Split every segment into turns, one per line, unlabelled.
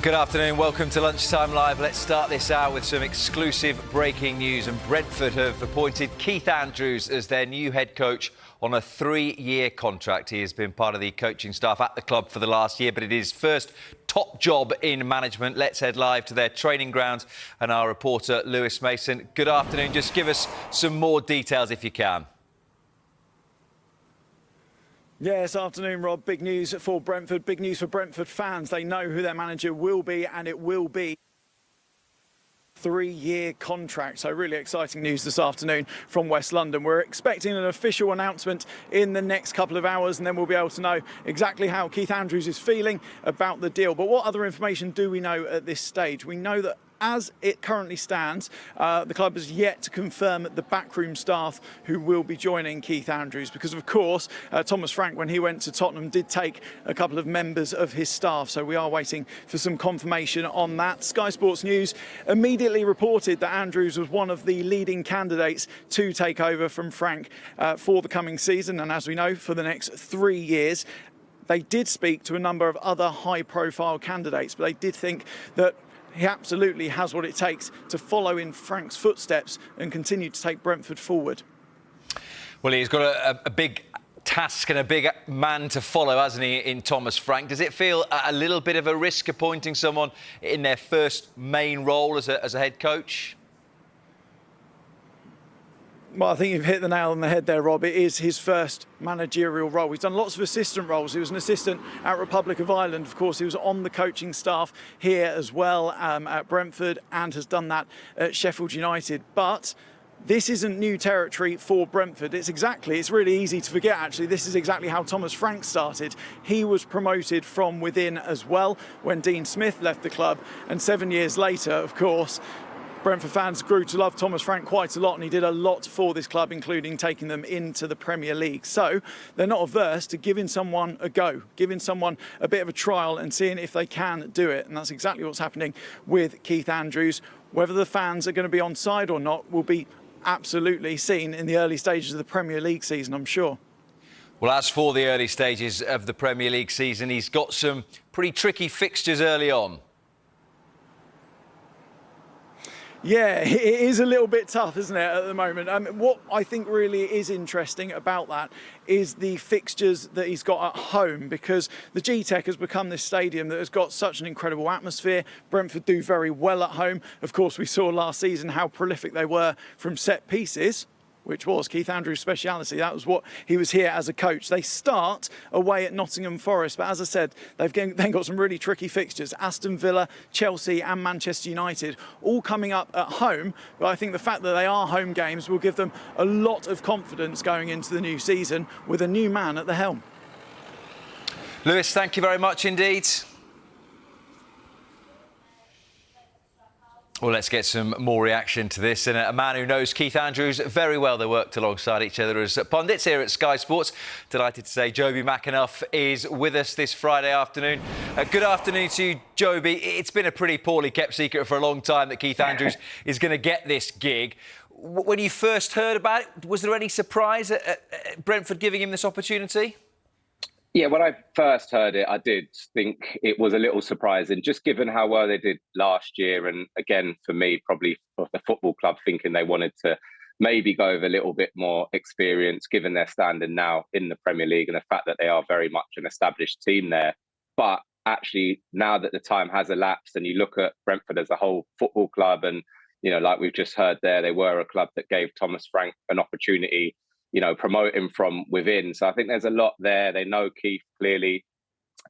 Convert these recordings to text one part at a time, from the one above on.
Good afternoon, welcome to Lunchtime Live. Let's start this hour with some exclusive breaking news. And Brentford have appointed Keith Andrews as their new head coach on a 3-year contract. He has been part of the coaching staff at the club for the last year, but it is his first top job in management. Let's head live to their training ground and our reporter, Lewis Mason. Good afternoon. Just give us some more details if you can.
Yes, afternoon, Rob. Big news for Brentford. Big news for Brentford fans. They know who their manager will be, and it will be a 3-year contract. So really exciting news this afternoon from West London. We're expecting an official announcement in the next couple of hours, and then we'll be able to know exactly how Keith Andrews is feeling about the deal. But what other information do we know at this stage? We know that as it currently stands, the club has yet to confirm the backroom staff who will be joining Keith Andrews, because of course Thomas Frank, when he went to Tottenham, did take a couple of members of his staff, so we are waiting for some confirmation on that. Sky Sports News immediately reported that Andrews was one of the leading candidates to take over from Frank for the coming season, and as we know, for the next 3 years. They did speak to a number of other high-profile candidates, but they did think that he absolutely has what it takes to follow in Frank's footsteps and continue to take Brentford forward.
Well, he's got a big task and a big man to follow, hasn't he, in Thomas Frank? Does it feel a little bit of a risk appointing someone in their first main role as a head coach?
Well, I think you've hit the nail on the head there, Rob. It is his first managerial role. He's done lots of assistant roles. He was an assistant at Republic of Ireland. Of course, he was on the coaching staff here as well at Brentford, and has done that at Sheffield United. But this isn't new territory for Brentford. It's really easy to forget, actually. This is exactly how Thomas Frank started. He was promoted from within as well when Dean Smith left the club. And 7 years later, of course, Brentford fans grew to love Thomas Frank quite a lot, and he did a lot for this club, including taking them into the Premier League. So they're not averse to giving someone a go, giving someone a bit of a trial and seeing if they can do it. And that's exactly what's happening with Keith Andrews. Whether the fans are going to be on side or not will be absolutely seen in the early stages of the Premier League season, I'm sure.
Well, as for the early stages of the Premier League season, he's got some pretty tricky fixtures early on.
Yeah, it is a little bit tough, isn't it, at the moment? What I think really is interesting about that is the fixtures that he's got at home, because the G-Tech has become this stadium that has got such an incredible atmosphere. Brentford do very well at home. Of course, we saw last season how prolific they were from set pieces, which was Keith Andrews' speciality. That was what he was here as a coach. They start away at Nottingham Forest, but as I said, they've then got some really tricky fixtures. Aston Villa, Chelsea and Manchester United, all coming up at home. But I think the fact that they are home games will give them a lot of confidence going into the new season with a new man at the helm.
Lewis, thank you very much indeed. Well, let's get some more reaction to this. And a man who knows Keith Andrews very well. They worked alongside each other as pundits here at Sky Sports. Delighted to say Jobi McAnuff is with us this Friday afternoon. Good afternoon to you, Jobi. It's been a pretty poorly kept secret for a long time that Keith Andrews is going to get this gig. When you first heard about it, was there any surprise at Brentford giving him this opportunity?
Yeah, when I first heard it, I did think it was a little surprising, just given how well they did last year. And again, for me, probably for the football club, thinking they wanted to maybe go with a little bit more experience, given their standing now in the Premier League and the fact that they are very much an established team there. But actually, now that the time has elapsed and you look at Brentford as a whole football club, and, you know, like we've just heard there, they were a club that gave Thomas Frank an opportunity, you know, promote him from within. So I think there's a lot there. They know Keith clearly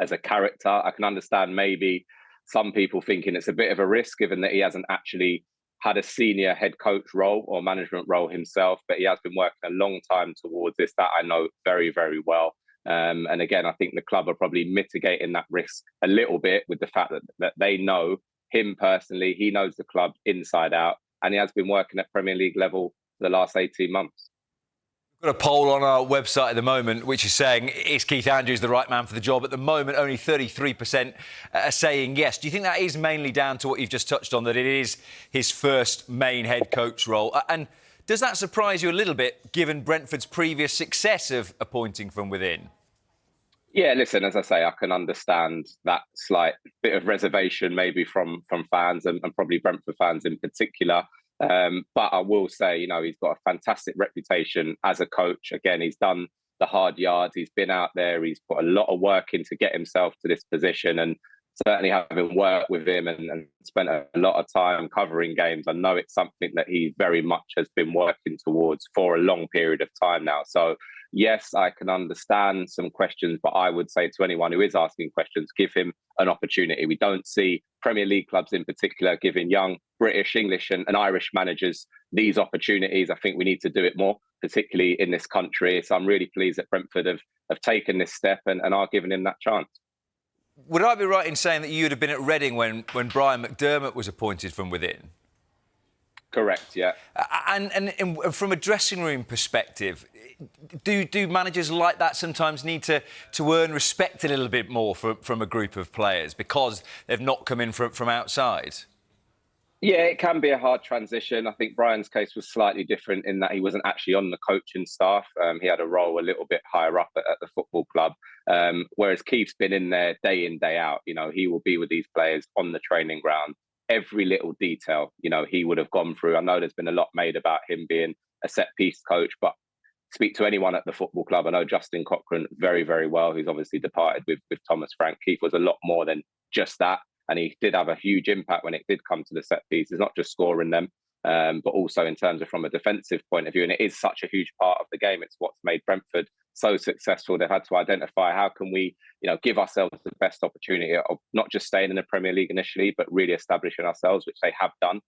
as a character. I can understand maybe some people thinking it's a bit of a risk, given that he hasn't actually had a senior head coach role or management role himself, but he has been working a long time towards this. That I know very, very well. And again, I think the club are probably mitigating that risk a little bit with the fact that they know him personally. He knows the club inside out, and he has been working at Premier League level for the last 18 months.
We've got a poll on our website at the moment which is saying, is Keith Andrews the right man for the job? At the moment, only 33% are saying yes. Do you think that is mainly down to what you've just touched on, that it is his first main head coach role? And does that surprise you a little bit, given Brentford's previous success of appointing from within?
Yeah, listen, as I say, I can understand that slight bit of reservation maybe from fans and probably Brentford fans in particular. But I will say, he's got a fantastic reputation as a coach. Again, he's done the hard yards. He's been out there. He's put a lot of work in to get himself to this position. And certainly having worked with him and spent a lot of time covering games, I know it's something that he very much has been working towards for a long period of time now. So yes, I can understand some questions, but I would say to anyone who is asking questions, give him an opportunity. We don't see Premier League clubs in particular giving young British, English, and Irish managers these opportunities. I think we need to do it more, particularly in this country. So I'm really pleased that Brentford have taken this step and are giving him that chance.
Would I be right in saying that you would have been at Reading when Brian McDermott was appointed from within?
Correct, yeah.
And from a dressing room perspective, do managers like that sometimes need to earn respect a little bit more from a group of players because they've not come in from outside?
Yeah, it can be a hard transition. I think Brian's case was slightly different in that he wasn't actually on the coaching staff. He had a role a little bit higher up at the football club. Whereas Keith's been in there day in, day out. He will be with these players on the training ground. Every little detail, he would have gone through. I know there's been a lot made about him being a set piece coach, but speak to anyone at the football club. I know Justin Cochran very, very well, who's obviously departed with Thomas Frank. Keith was a lot more than just that. And he did have a huge impact when it did come to the set pieces, not just scoring them, but also in terms of from a defensive point of view. And it is such a huge part of the game. It's what's made Brentford so successful. They've had to identify how can we, give ourselves the best opportunity of not just staying in the Premier League initially, but really establishing ourselves, which they have done.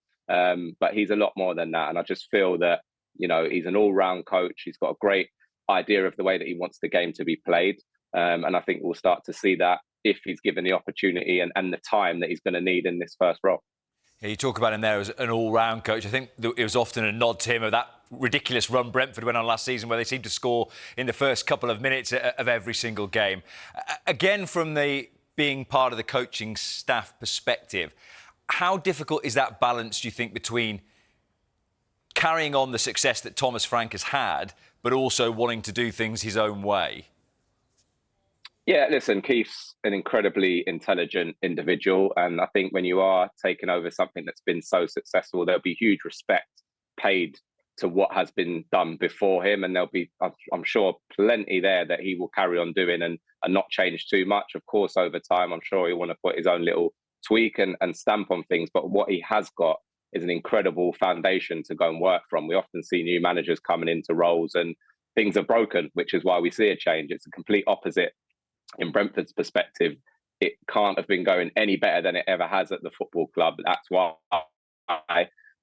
But he's a lot more than that. And I just feel that, he's an all-round coach. He's got a great idea of the way that he wants the game to be played. And I think we'll start to see that if he's given the opportunity and the time that he's going to need in this first role.
Yeah, you talk about him there as an all-round coach. I think it was often a nod to him of that ridiculous run Brentford went on last season where they seemed to score in the first couple of minutes of every single game. Again, from the being part of the coaching staff perspective, how difficult is that balance, do you think, between carrying on the success that Thomas Frank has had, but also wanting to do things his own way?
Yeah, listen, Keith's an incredibly intelligent individual. And I think when you are taking over something that's been so successful, there'll be huge respect paid to what has been done before him. And there'll be, I'm sure, plenty there that he will carry on doing and not change too much. Of course, over time, I'm sure he'll want to put his own little tweak and stamp on things. But what he has got is an incredible foundation to go and work from. We often see new managers coming into roles and things are broken, which is why we see a change. It's a complete opposite. In Brentford's perspective, it can't have been going any better than it ever has at the football club. That's why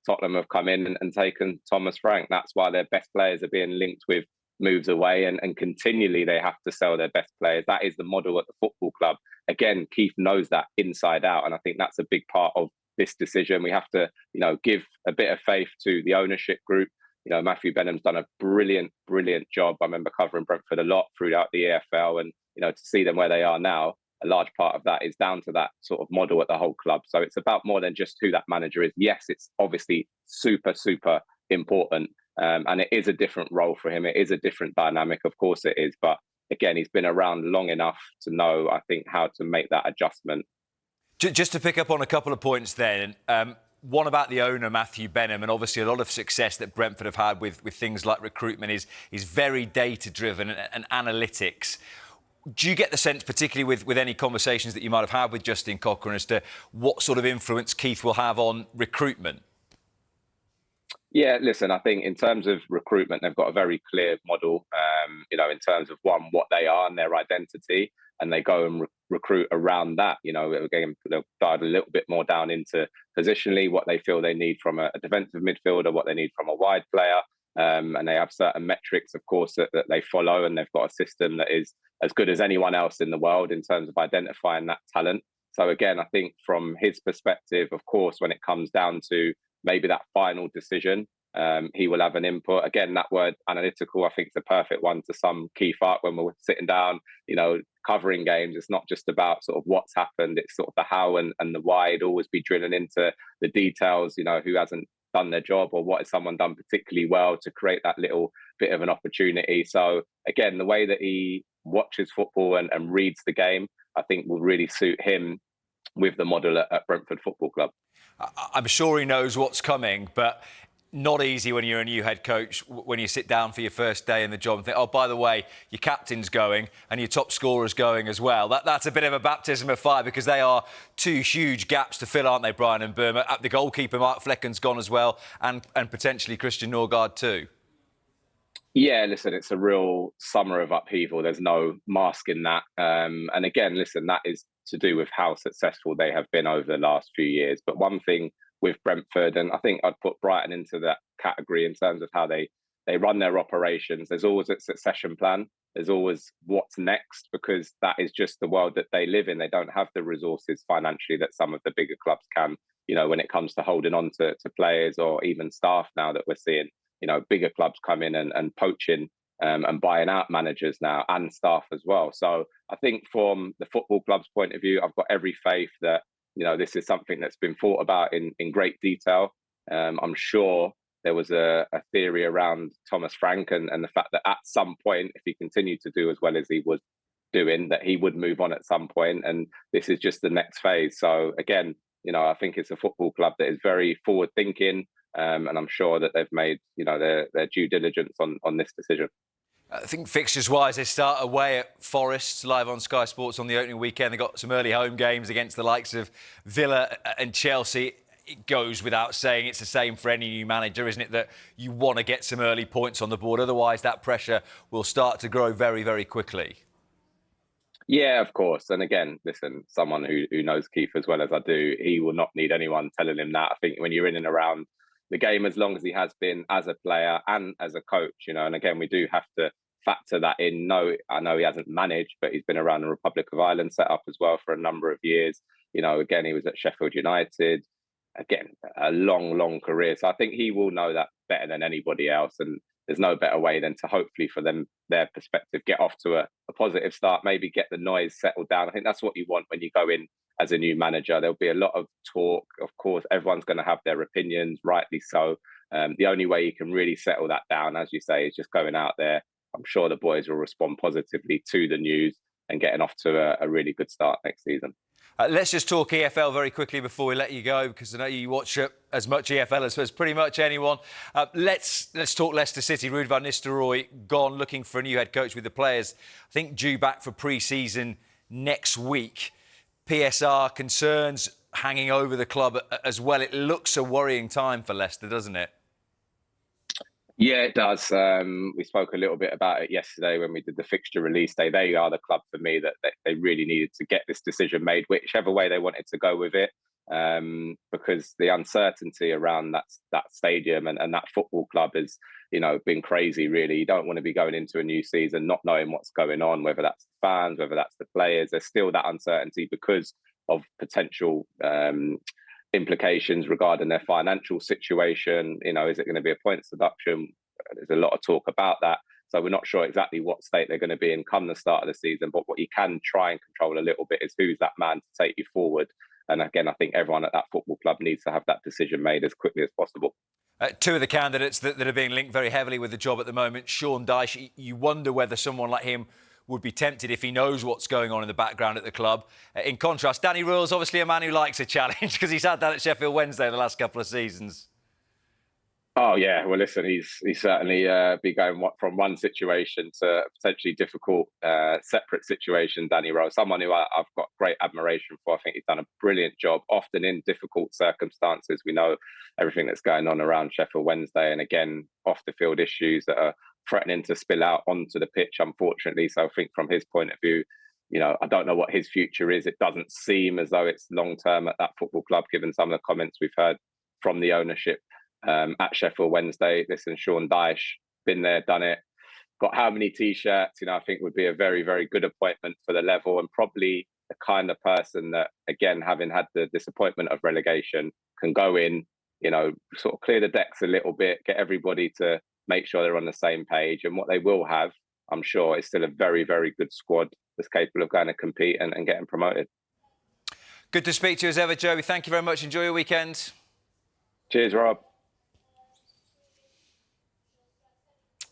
Tottenham have come in and taken Thomas Frank. That's why their best players are being linked with moves away and continually they have to sell their best players. That is the model at the football club. Again, Keith knows that inside out. And I think that's a big part of this decision. We have to, give a bit of faith to the ownership group. Matthew Benham's done a brilliant job. I remember covering Brentford a lot throughout the EFL and, to see them where they are now, a large part of that is down to that sort of model at the whole club. So it's about more than just who that manager is. Yes, it's obviously super important. And it is a different role for him. It is a different dynamic. Of course it is. But again, he's been around long enough to know, I think, how to make that adjustment.
Just to pick up on a couple of points then, one about the owner, Matthew Benham, and obviously a lot of success that Brentford have had with things like recruitment is very data-driven and analytics. Do you get the sense, particularly with any conversations that you might have had with Justin Cochran, as to what sort of influence Keith will have on recruitment?
Yeah, listen, I think in terms of recruitment, they've got a very clear model, in terms of what they are and their identity, and they go and recruit around that. Again, they'll dive a little bit more down into positionally what they feel they need from a defensive midfielder, what they need from a wide player. And they have certain metrics, of course, that they follow, and they've got a system that is as good as anyone else in the world in terms of identifying that talent. So again, I think from his perspective, of course, when it comes down to maybe that final decision, he will have an input. Again, that word analytical, I think, is a perfect one to sum Keith up when we're sitting down, covering games. It's not just about sort of what's happened, it's sort of the how and the why. It'd always be drilling into the details, who hasn't done their job or what has someone done particularly well to create that little bit of an opportunity. So again, the way that he watches football and reads the game, I think will really suit him with the model at Brentford Football Club.
I'm sure he knows what's coming, but not easy when you're a new head coach, when you sit down for your first day in the job and think, oh, by the way, your captain's going and your top scorer's going as well. That's a bit of a baptism of fire, because they are two huge gaps to fill, aren't they, Brian and Burma? The goalkeeper, Mark Flecken's gone as well, and potentially Christian Norgard too.
Yeah, listen, it's a real summer of upheaval. There's no masking that. And again, listen, that is to do with how successful they have been over the last few years. But one thing with Brentford, and I think I'd put Brighton into that category in terms of how they run their operations, there's always a succession plan. There's always what's next, because that is just the world that they live in. They don't have the resources financially that some of the bigger clubs can, when it comes to holding on to players or even staff now that we're seeing. Bigger clubs come in and poaching and buying out managers now and staff as well. So I think from the football club's point of view, I've got every faith that, this is something that's been thought about in great detail. I'm sure there was a theory around Thomas Frank and the fact that at some point, if he continued to do as well as he was doing, that he would move on at some point. And this is just the next phase. So again, I think it's a football club that is very forward thinking. And I'm sure that they've made, their due diligence on this decision.
I think fixtures-wise, they start away at Forest, live on Sky Sports on the opening weekend. They've got some early home games against the likes of Villa and Chelsea. It goes without saying, it's the same for any new manager, isn't it, that you want to get some early points on the board. Otherwise, that pressure will start to grow very, very quickly.
Yeah, of course. And again, listen, someone who knows Keith as well as I do, he will not need anyone telling him that. I think when you're in and around the game, as long as he has been as a player and as a coach, and again, we do have to factor that in. No, I know he hasn't managed, but he's been around the Republic of Ireland set up as well for a number of years. Again, he was at Sheffield United. Again, a long career. So I think he will know that better than anybody else. And there's no better way than to hopefully for them, their perspective, get off to a positive start, maybe get the noise settled down. I think that's what you want when you go in as a new manager. There'll be a lot of talk. Of course, everyone's going to have their opinions, rightly so. The only way you can really settle that down, as you say, is just going out there. I'm sure the boys will respond positively to the news and getting off to a really good start next season.
Let's just talk EFL very quickly before we let you go, because I know you watch as much EFL as pretty much anyone. Let's talk Leicester City. Ruud van Nistelrooy gone, looking for a new head coach with the players, I think, due back for pre-season next week. PSR concerns hanging over the club as well. It looks a worrying time for Leicester, doesn't it?
Yeah, it does. We spoke a little bit about it yesterday when we did the fixture release day. They are the club for me that they really needed to get this decision made, whichever way they wanted to go with it, because the uncertainty around that stadium and that football club has, been crazy, really. You don't want to be going into a new season not knowing what's going on, whether that's the fans, whether that's the players. There's still that uncertainty because of potential implications regarding their financial situation. Is it going to be a points deduction? There's a lot of talk about that. So we're not sure exactly what state they're going to be in come the start of the season. But what you can try and control a little bit is who's that man to take you forward. And again, I think everyone at that football club needs to have that decision made as quickly as possible.
Two of the candidates that are being linked very heavily with the job at the moment, Sean Dyche. You wonder whether someone like him would be tempted if he knows what's going on in the background at the club. In contrast, Danny Röhl's obviously a man who likes a challenge, because he's had that at Sheffield Wednesday the last couple of seasons. Oh,
yeah. Well, listen, he's certainly be going from one situation to a potentially difficult, separate situation, Danny Röhl. Someone who I've got great admiration for. I think he's done a brilliant job, often in difficult circumstances. We know everything that's going on around Sheffield Wednesday, and again, off the field issues that are threatening to spill out onto the pitch, unfortunately. So I think from his point of view, I don't know what his future is. It doesn't seem as though it's long-term at that football club, given some of the comments we've heard from the ownership at Sheffield Wednesday. Listen, Sean Dyche, been there, done it, got how many T-shirts, I think would be a very, very good appointment for the level, and probably the kind of person that, again, having had the disappointment of relegation, can go in, sort of clear the decks a little bit, get everybody to make sure they're on the same page. And what they will have, I'm sure, is still a very, very good squad that's capable of going to compete and getting promoted.
Good to speak to you as ever, Joby. Thank you very much. Enjoy your weekend.
Cheers, Rob.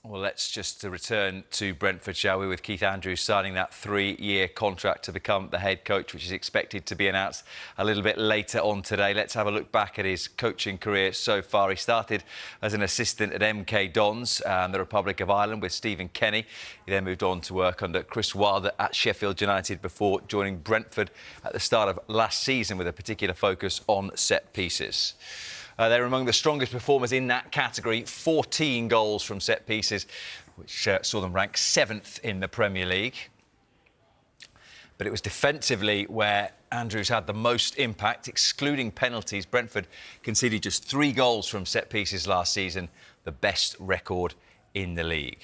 Well, let's just return to Brentford, shall we, with Keith Andrews signing that 3-year contract to become the head coach, which is expected to be announced a little bit later on today. Let's have a look back at his coaching career so far. He started as an assistant at MK Dons and the Republic of Ireland with Stephen Kenny. He then moved on to work under Chris Wilder at Sheffield United before joining Brentford at the start of last season with a particular focus on set pieces. They're among the strongest performers in that category, 14 goals from set pieces, which saw them rank 7th in the Premier League. But it was defensively where Andrews had the most impact, excluding penalties. Brentford conceded just 3 goals from set pieces last season, the best record in the league.